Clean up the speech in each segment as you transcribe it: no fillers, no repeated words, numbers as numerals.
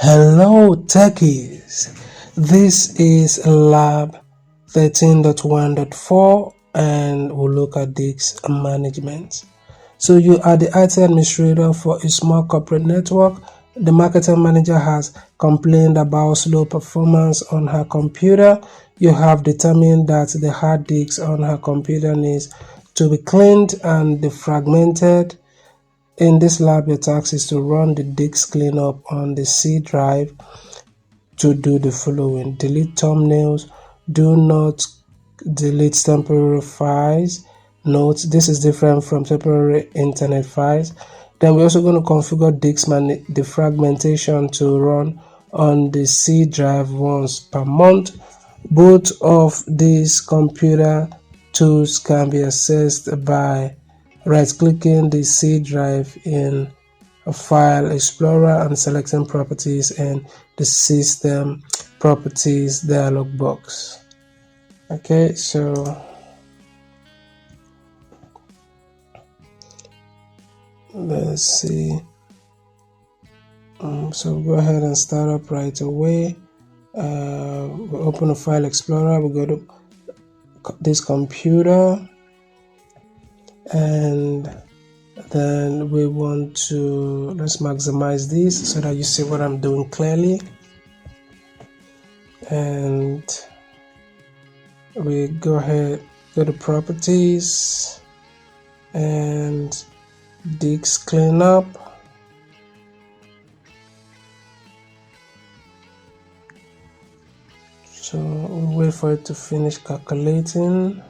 Hello techies, this is lab 13.1.4 and we'll look at disk management. So you are the IT administrator for a small corporate network. The marketing manager has complained about slow performance on her computer. You have determined that the hard disk on her computer needs to be cleaned and defragmented. In this lab, your task is to run the disk cleanup on the C drive to do the following: delete thumbnails, do not delete temporary files. Note, this is different from temporary internet files. Then we're also going to configure disk defragmentation to run on the C drive once per month. Both of these computer tools can be accessed by right-clicking the C drive in a File Explorer and selecting Properties in the System Properties dialog box. Okay, so let's see. So go ahead and start up right away. We'll open a File Explorer. We'll go to this computer, and then we want to, let's maximize this so that you see what I'm doing clearly. And we go ahead, go to Properties and disk cleanup. So we'll wait for it to finish calculating.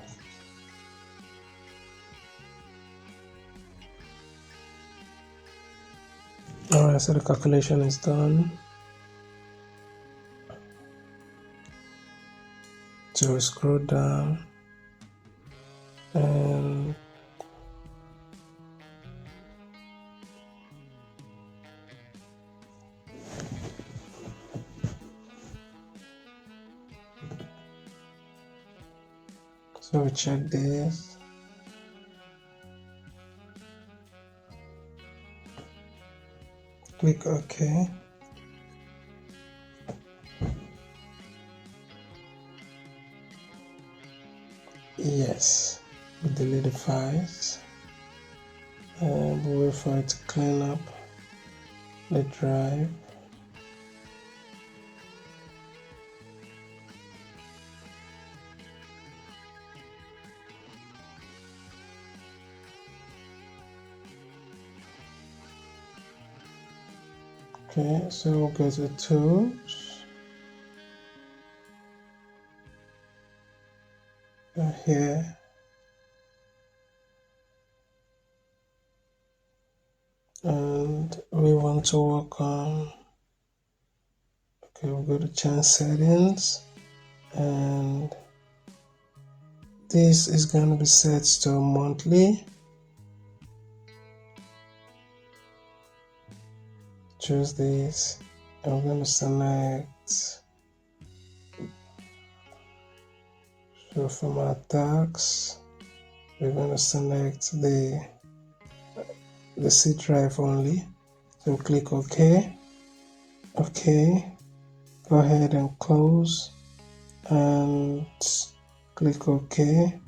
Alright, so the calculation is done. So we scroll down and so we check this. Click OK. Yes, we delete the files and we wait for it to clean up the drive. Okay, so we'll go to Tools. Here. And we want to work on, okay, we'll go to change settings, and this is going to be set to monthly. Choose this, and we're going to select, so from our tags, we're going to select the C drive only. So click OK. OK. Go ahead and close and click OK,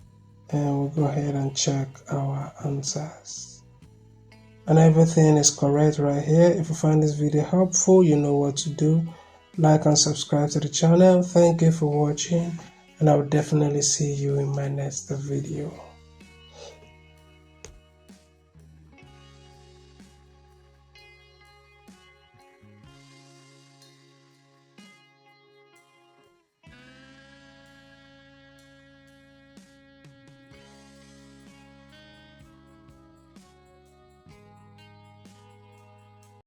and we'll go ahead and check our answers. And everything is correct right here. If you find this video helpful, you know what to do. Like and subscribe to the channel. Thank you for watching, and I will definitely see you in my next video.